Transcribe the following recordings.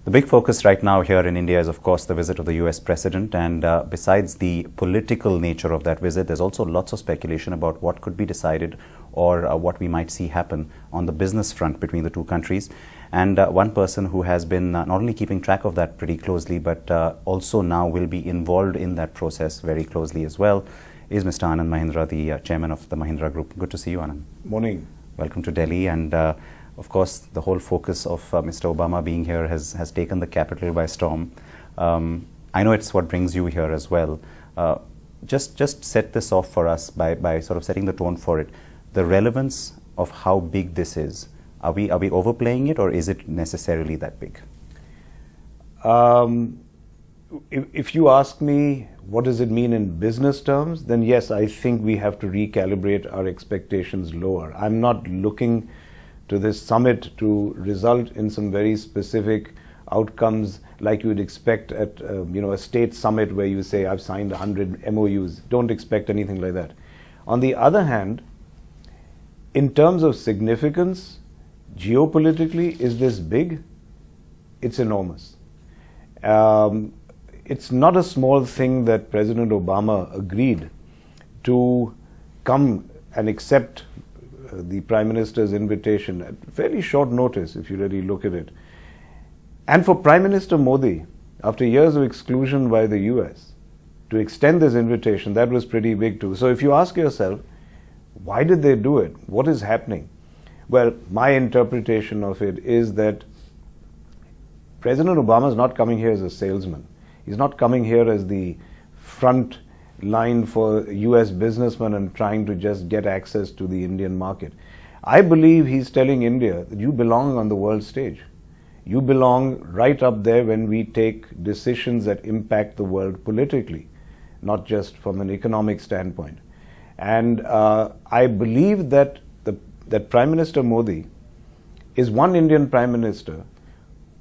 The big focus right now here in India is, of course, the visit of the US President. And besides the political nature of that visit, there's also lots of speculation about what could be decided or what we might see happen on the business front between the two countries. And one person who has been not only keeping track of that pretty closely, but also now will be involved in that process very closely as well, is Mr. Anand Mahindra, the chairman of the Mahindra Group. Good to see you, Anand. Morning. Welcome to Delhi. And of course, the whole focus of Mr. Obama being here has taken the capital by storm. I know it's what brings you here as well. Just set this off for us by sort of setting the tone for it. The relevance of how big this is. Are we overplaying it, or is it necessarily that big? If you ask me what does it mean in business terms, then yes, I think we have to recalibrate our expectations lower. I'm not looking to this summit to result in some very specific outcomes like you would expect at a state summit where you say, I've signed 100 MOUs. Don't expect anything like that. On the other hand, in terms of significance, geopolitically, is this big? It's enormous. It's not a small thing that President Obama agreed to come and accept the Prime Minister's invitation at fairly short notice, if you really look at it. And for Prime Minister Modi, after years of exclusion by the US, to extend this invitation, that was pretty big too. So if you ask yourself, why did they do it? What is happening? Well, my interpretation of it is that President Obama is not coming here as a salesman. He's not coming here as the front line for US businessmen and trying to just get access to the Indian market. I believe he's telling India that you belong on the world stage. You belong right up there when we take decisions that impact the world politically, not just from an economic standpoint. And I believe that that Prime Minister Modi is one Indian Prime Minister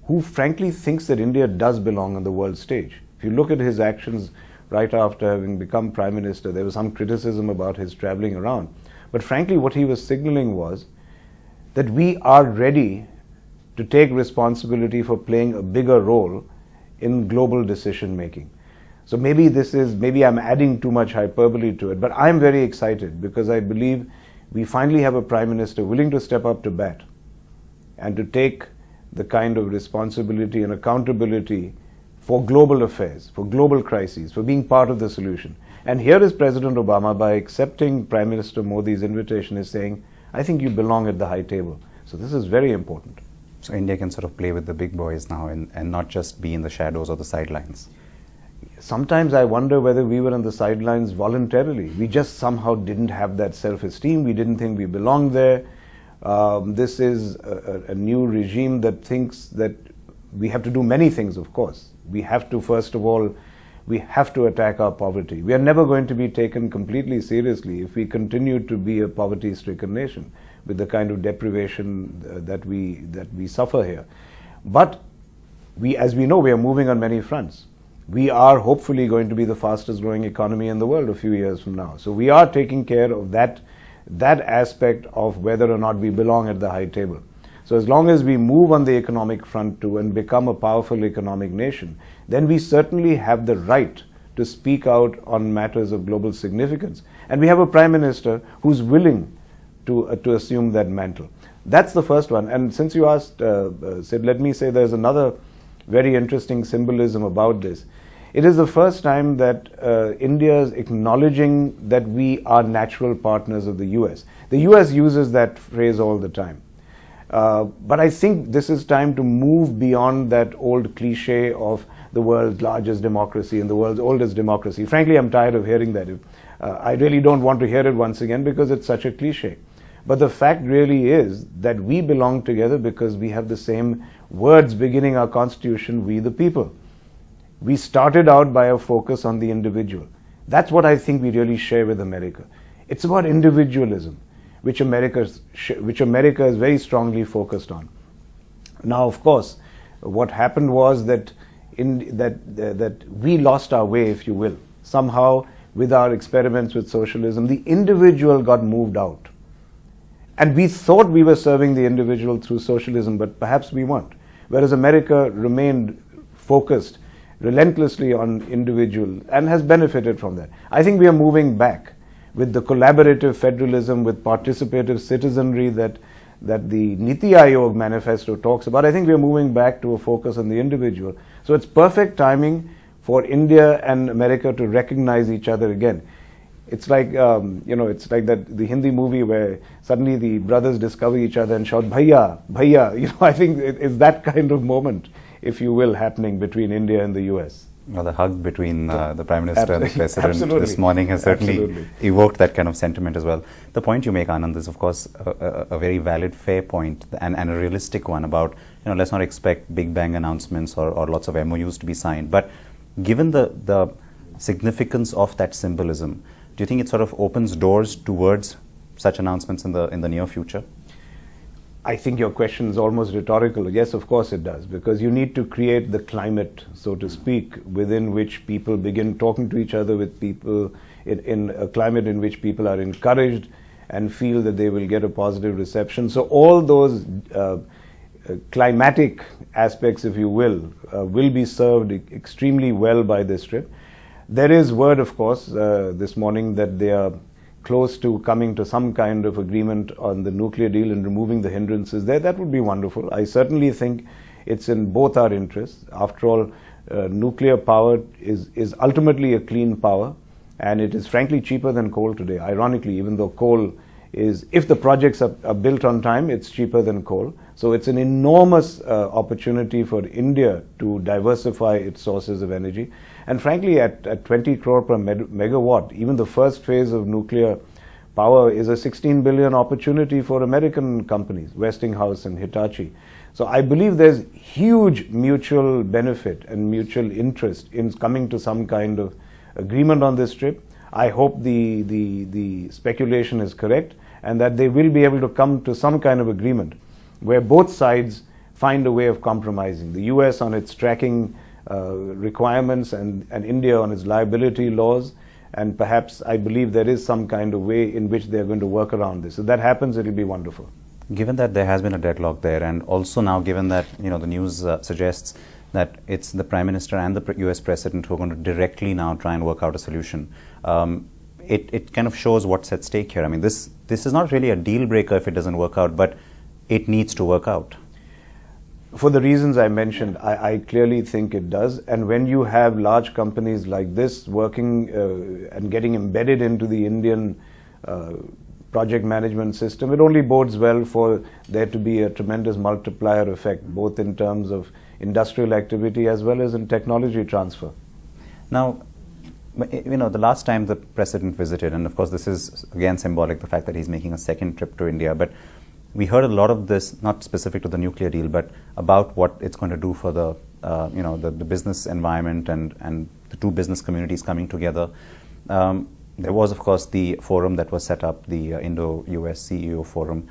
who frankly thinks that India does belong on the world stage. If you look at his actions right after having become Prime Minister, there was some criticism about his traveling around. But frankly, what he was signaling was that we are ready to take responsibility for playing a bigger role in global decision making. So maybe I'm adding too much hyperbole to it, but I'm very excited because I believe we finally have a Prime Minister willing to step up to bat and to take the kind of responsibility and accountability for global affairs, for global crises, for being part of the solution. And here is President Obama, by accepting Prime Minister Modi's invitation, is saying, I think you belong at the high table. So this is very important. So India can sort of play with the big boys now and not just be in the shadows or the sidelines. Sometimes I wonder whether we were on the sidelines voluntarily. We just somehow didn't have that self-esteem. We didn't think we belonged there. This is a new regime that thinks that we have to do many things, of course. We have to, first of all, we have to attack our poverty. We are never going to be taken completely seriously if we continue to be a poverty-stricken nation with the kind of deprivation that we suffer here. But as we know, we are moving on many fronts. We are hopefully going to be the fastest growing economy in the world a few years from now. So we are taking care of that aspect of whether or not we belong at the high table. So as long as we move on the economic front too and become a powerful economic nation, then we certainly have the right to speak out on matters of global significance. And we have a Prime Minister who's willing to assume that mantle. That's the first one. And since you asked, Sid, let me say there's another very interesting symbolism about this. It is the first time that India is acknowledging that we are natural partners of the US. The US uses that phrase all the time. But I think this is time to move beyond that old cliche of the world's largest democracy and the world's oldest democracy. Frankly, I'm tired of hearing that. I really don't want to hear it once again because it's such a cliche. But the fact really is that we belong together because we have the same words beginning our constitution, we the people. We started out by a focus on the individual. That's what I think we really share with America. It's about individualism, which America is very strongly focused on. Now, of course, what happened was that we lost our way, if you will. Somehow, with our experiments with socialism, the individual got moved out. And we thought we were serving the individual through socialism, but perhaps we weren't. whereas America remained focused relentlessly on individual and has benefited from that. I think we are moving back with the collaborative federalism, with participative citizenry that the Niti Aayog manifesto talks about. I think we are moving back to a focus on the individual. So it's perfect timing for India and America to recognize each other again. It's like, it's like that the Hindi movie where suddenly the brothers discover each other and shout, "Bhaiya, Bhaiya." I think it's that kind of moment, if you will, happening between India and the US. Well, the hug between the Prime Minister and the President Absolutely. this morning has certainly Absolutely. evoked that kind of sentiment as well. The point you make, Anand, is of course a very valid, fair point and a realistic one about, let's not expect big bang announcements or lots of MOUs to be signed. But given the significance of that symbolism, do you think it sort of opens doors towards such announcements in the near future? I think your question is almost rhetorical. Yes, of course it does, because you need to create the climate, so to speak, within which people begin talking to each other, with people in a climate in which people are encouraged and feel that they will get a positive reception. So all those climatic aspects, if you will be served extremely well by this trip. There is word, of course, this morning that they are close to coming to some kind of agreement on the nuclear deal and removing the hindrances there. That would be wonderful. I certainly think it's in both our interests. After all, nuclear power is ultimately a clean power, and it is frankly cheaper than coal today. Ironically, even though coal is, if the projects are built on time, it's cheaper than coal. So it's an enormous opportunity for India to diversify its sources of energy. And frankly, at 20 crore per megawatt, even the first phase of nuclear power is a 16 billion opportunity for American companies, Westinghouse and Hitachi. So I believe there's huge mutual benefit and mutual interest in coming to some kind of agreement on this trip. I hope the speculation is correct, and that they will be able to come to some kind of agreement where both sides find a way of compromising. The US on its tracking requirements and India on its liability laws, and perhaps I believe there is some kind of way in which they're going to work around this. If that happens, it'll be wonderful. Given that there has been a deadlock there, and also now given that the news suggests that it's the Prime Minister and the US President who are going to directly now try and work out a solution, it kind of shows what's at stake here. I mean, this is not really a deal breaker if it doesn't work out, but it needs to work out. For the reasons I mentioned, I clearly think it does. And when you have large companies like this working and getting embedded into the Indian project management system, it only bodes well for there to be a tremendous multiplier effect, both in terms of industrial activity as well as in technology transfer. Now, the last time the President visited, and of course this is again symbolic, the fact that he's making a second trip to India, but we heard a lot of this, not specific to the nuclear deal, but about what it's going to do for the business environment and the two business communities coming together. There was, of course, the forum that was set up, the Indo-US CEO Forum.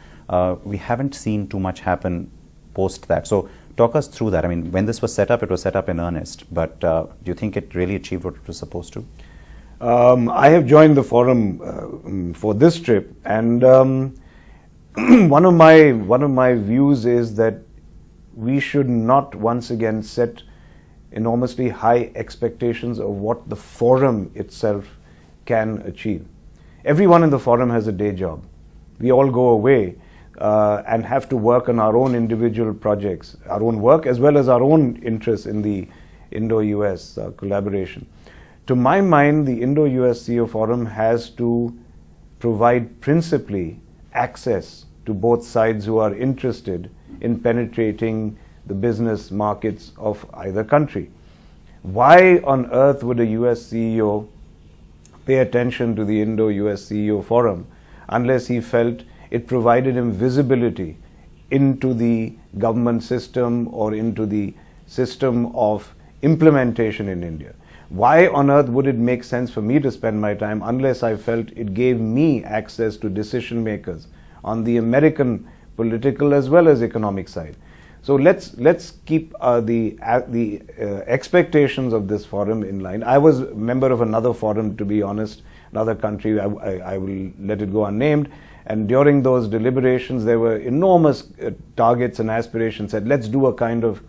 We haven't seen too much happen post that. So talk us through that. I mean, when this was set up, it was set up in earnest, but do you think it really achieved what it was supposed to? I have joined the forum for this trip, and one of my views is that we should not once again set enormously high expectations of what the forum itself can achieve. Everyone in the forum has a day job. We all go away and have to work on our own individual projects, our own work as well as our own interests in the Indo-US collaboration. To my mind, the Indo-US CEO Forum has to provide principally access to both sides who are interested in penetrating the business markets of either country. Why on earth would a US CEO pay attention to the Indo-US CEO Forum unless he felt it provided him visibility into the government system or into the system of implementation in India? Why on earth would it make sense for me to spend my time unless I felt it gave me access to decision makers on the American political as well as economic side? So let's keep the expectations of this forum in line. I was a member of another forum, to be honest, another country, I will let it go unnamed, and during those deliberations there were enormous targets and aspirations, said let's do a kind of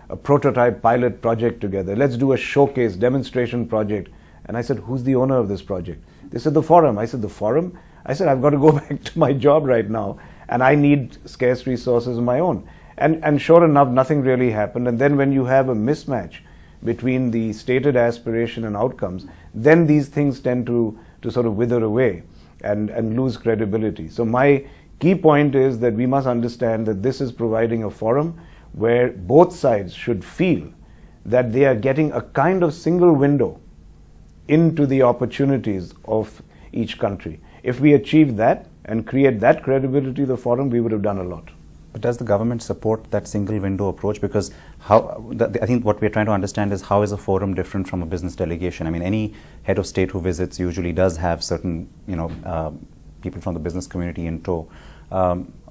a prototype pilot project together. Let's do a showcase demonstration project. And I said, who's the owner of this project? They said, the forum. I said, the forum? I said, I've got to go back to my job right now, and I need scarce resources of my own. And sure enough, nothing really happened. And then when you have a mismatch between the stated aspiration and outcomes, then these things tend to sort of wither away and lose credibility. So my key point is that we must understand that this is providing a forum where both sides should feel that they are getting a kind of single window into the opportunities of each country. If we achieve that and create that credibility of the forum, we would have done a lot. But does the government support that single window approach? Because I think what we're trying to understand is, how is a forum different from a business delegation? I mean, any head of state who visits usually does have certain, people from the business community in tow.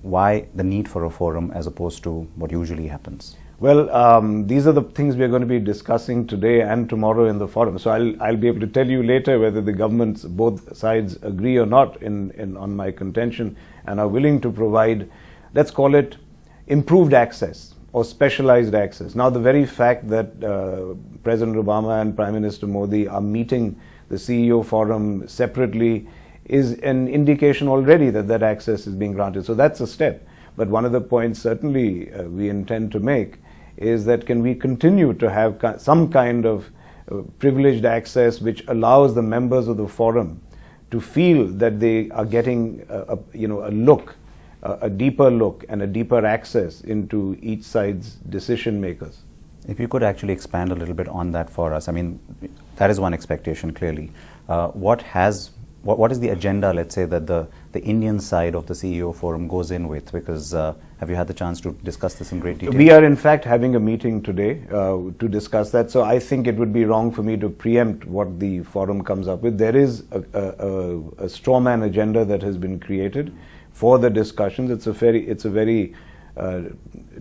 Why the need for a forum as opposed to what usually happens? Well, these are the things we're going to be discussing today and tomorrow in the forum. So I'll be able to tell you later whether the governments, both sides, agree or not on my contention and are willing to provide, let's call it, improved access or specialized access. Now, the very fact that President Obama and Prime Minister Modi are meeting the CEO Forum separately is an indication already that that access is being granted. So that's a step. But one of the points certainly we intend to make is that can we continue to have some kind of privileged access which allows the members of the forum to feel that they are getting a deeper look and a deeper access into each side's decision makers. If you could actually expand a little bit on that for us. I mean, that is one expectation clearly. What is the agenda, let's say, that the Indian side of the CEO Forum goes in with? Because have you had the chance to discuss this in great detail? We are in fact having a meeting today to discuss that. So I think it would be wrong for me to preempt what the forum comes up with. There is a straw man agenda that has been created for the discussions. It's a very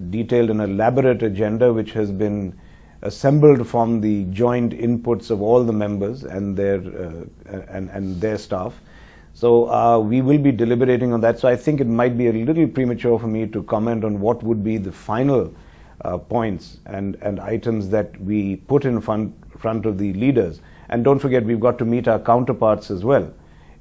detailed and elaborate agenda which has been assembled from the joint inputs of all the members and their staff. So we will be deliberating on that. So I think it might be a little premature for me to comment on what would be the final points and items that we put in front of the leaders. And don't forget, we've got to meet our counterparts as well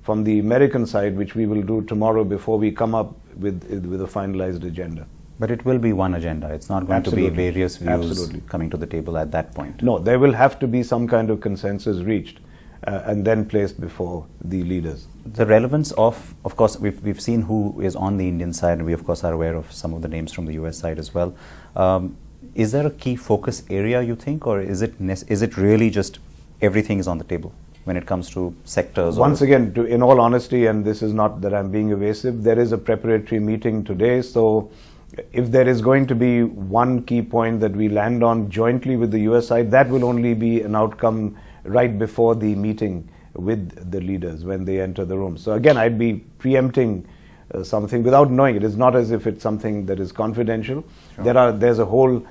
from the American side, which we will do tomorrow before we come up with a finalized agenda. But it will be one agenda. It's not going Absolutely. to be various views Absolutely. coming to the table at that point. No, there will have to be some kind of consensus reached and then placed before the leaders. The relevance of course, we've seen who is on the Indian side, and we of course are aware of some of the names from the US side as well. Is there a key focus area, you think, or is it really just everything is on the table when it comes to sectors? Once again, in all honesty, and this is not that I'm being evasive, there is a preparatory meeting today. So if there is going to be one key point that we land on jointly with the US side, that will only be an outcome right before the meeting with the leaders when they enter the room. So again, I'd be preempting something without knowing it. It's not as if it's something that is confidential. Sure. There's a whole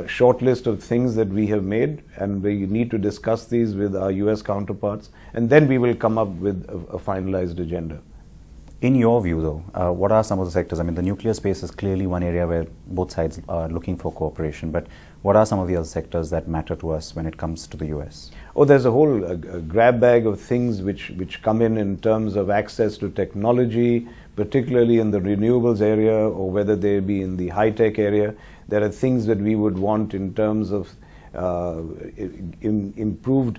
short list of things that we have made, and we need to discuss these with our US counterparts, and then we will come up with a finalized agenda. In your view, though, what are some of the sectors? I mean, the nuclear space is clearly one area where both sides are looking for cooperation, but what are some of the other sectors that matter to us when it comes to the US? Oh, there's a whole grab bag of things which come in terms of access to technology, particularly in the renewables area, or whether they be in the high-tech area. There are things that we would want in terms of improved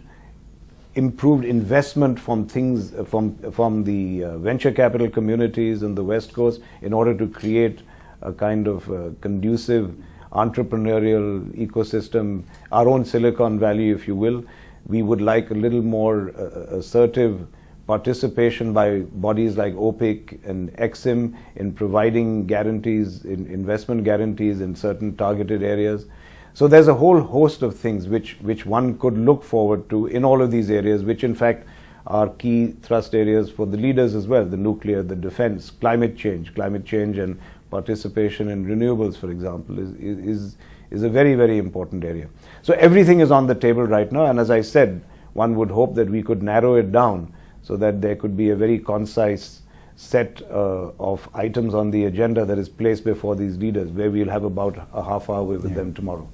investment from the venture capital communities in the West Coast in order to create a kind of conducive entrepreneurial ecosystem, our own Silicon Valley, if you will. We would like a little more assertive participation by bodies like OPIC and EXIM in providing guarantees, investment guarantees in certain targeted areas. So there's a whole host of things which one could look forward to in all of these areas, which in fact are key thrust areas for the leaders as well: the nuclear, the defense, climate change and participation in renewables, for example, is a very, very important area. So everything is on the table right now, and as I said, one would hope that we could narrow it down so that there could be a very concise set of items on the agenda that is placed before these leaders, where we'll have about a half hour with them tomorrow.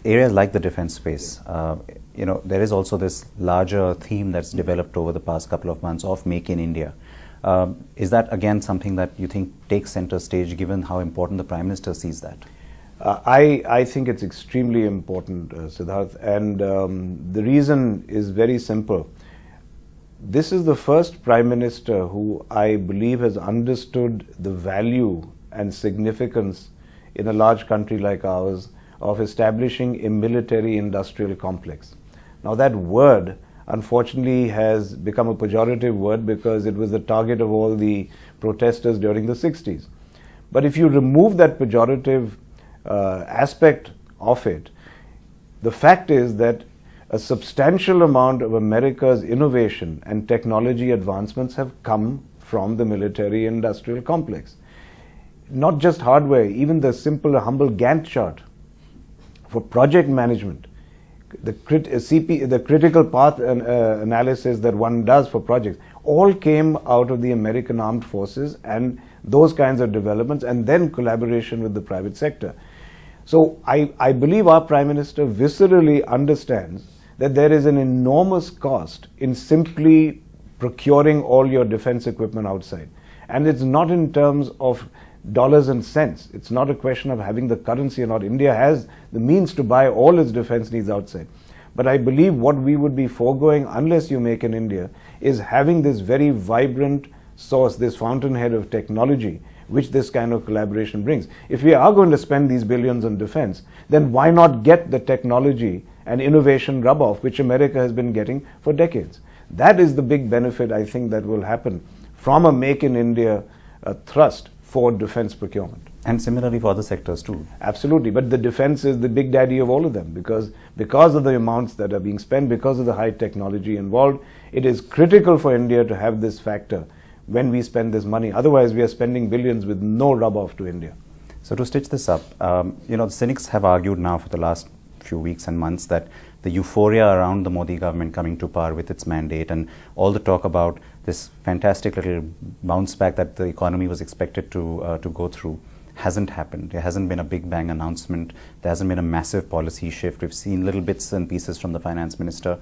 areas like the defense space, there is also this larger theme that's developed over the past couple of months of Make in India. Is that again something that you think takes center stage, given how important the Prime Minister sees that? I think it's extremely important, Siddharth, and the reason is very simple. This is the first Prime Minister who I believe has understood the value and significance in a large country like ours of establishing a military industrial complex. Now that word unfortunately has become a pejorative word because it was the target of all the protesters during the 60s. But if you remove that pejorative aspect of it, the fact is that a substantial amount of America's innovation and technology advancements have come from the military industrial complex. Not just hardware, even the simple, humble Gantt chart for project management, the critical path analysis that one does for projects, all came out of the American Armed Forces and those kinds of developments, and then collaboration with the private sector. So I believe our Prime Minister viscerally understands that there is an enormous cost in simply procuring all your defense equipment outside. And it's not in terms of dollars and cents. It's not a question of having the currency or not. India has the means to buy all its defense needs outside. But I believe what we would be foregoing, unless you make in India, is having this very vibrant source, this fountainhead of technology, which this kind of collaboration brings. If we are going to spend these billions on defense, then why not get the technology and innovation rub-off, which America has been getting for decades? That is the big benefit, I think, that will happen from a Make in India thrust for defense procurement. And similarly for other sectors too. Absolutely, but the defense is the big daddy of all of them because of the amounts that are being spent, because of the high technology involved, it is critical for India to have this factor when we spend this money. Otherwise, we are spending billions with no rub-off to India. So to stitch this up, the cynics have argued now for the last few weeks and months that the euphoria around the Modi government coming to power with its mandate and all the talk about this fantastic little bounce back that the economy was expected to go through hasn't happened. There hasn't been a big bang announcement. There hasn't been a massive policy shift. We've seen little bits and pieces from the finance minister.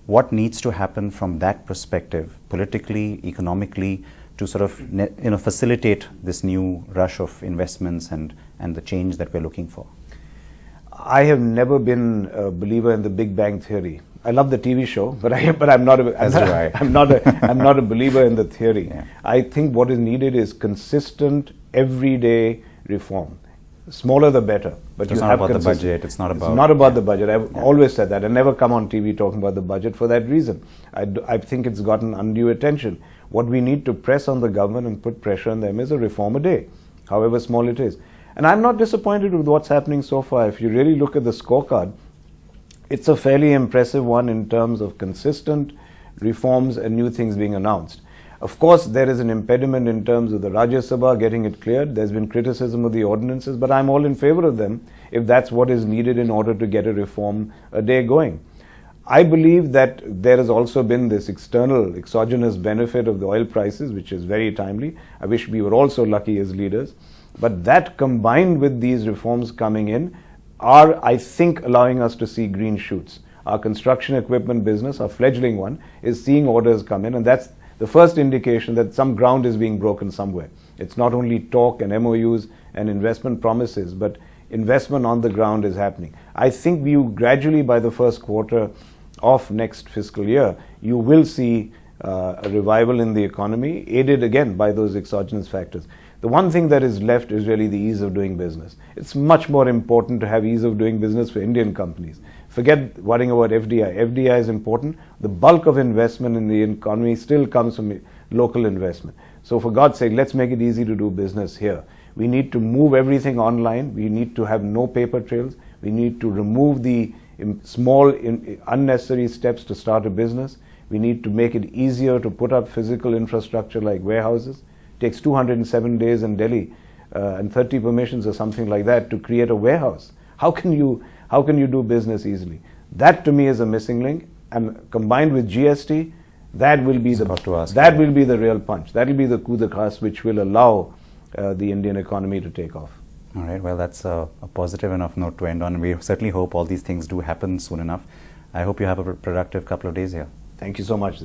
What needs to happen from that perspective, politically, economically, to sort of facilitate this new rush of investments and the change that we're looking for? I have never been a believer in the Big Bang Theory. I love the TV show, but I'm not a believer in the theory. Yeah. I think what is needed is consistent, everyday reform. Smaller the better. But it's not about the budget. It's not about the budget. I've always said that. I never come on TV talking about the budget for that reason. I think it's gotten undue attention. What we need to press on the government and put pressure on them is a reform a day, however small it is. And I'm not disappointed with what's happening so far. If you really look at the scorecard, it's a fairly impressive one in terms of consistent reforms and new things being announced. Of course, there is an impediment in terms of the Rajya Sabha getting it cleared. There's been criticism of the ordinances, but I'm all in favor of them if that's what is needed in order to get a reform a day going. I believe that there has also been this external, exogenous benefit of the oil prices, which is very timely. I wish we were also lucky as leaders. But that combined with these reforms coming in are, I think, allowing us to see green shoots. Our construction equipment business, our fledgling one, is seeing orders come in, and that's the first indication that some ground is being broken somewhere. It's not only talk and MOUs and investment promises, but investment on the ground is happening. I think you gradually, by the first quarter of next fiscal year, you will see a revival in the economy, aided again by those exogenous factors. The one thing that is left is really the ease of doing business. It's much more important to have ease of doing business for Indian companies. Forget worrying about FDI. FDI is important. The bulk of investment in the economy still comes from local investment. So for God's sake, let's make it easy to do business here. We need to move everything online. We need to have no paper trails. We need to remove the small unnecessary steps to start a business. We need to make it easier to put up physical infrastructure like warehouses. It takes 207 days in Delhi and 30 permissions or something like that to create a warehouse. How can you do business easily? That to me is a missing link, and combined with GST, that will be will be the real punch. That will be the coup de grace which will allow the Indian economy to take off. All right, well, that's a positive enough note to end on. We certainly hope all these things do happen soon enough. I hope you have a productive couple of days here. Thank you so much.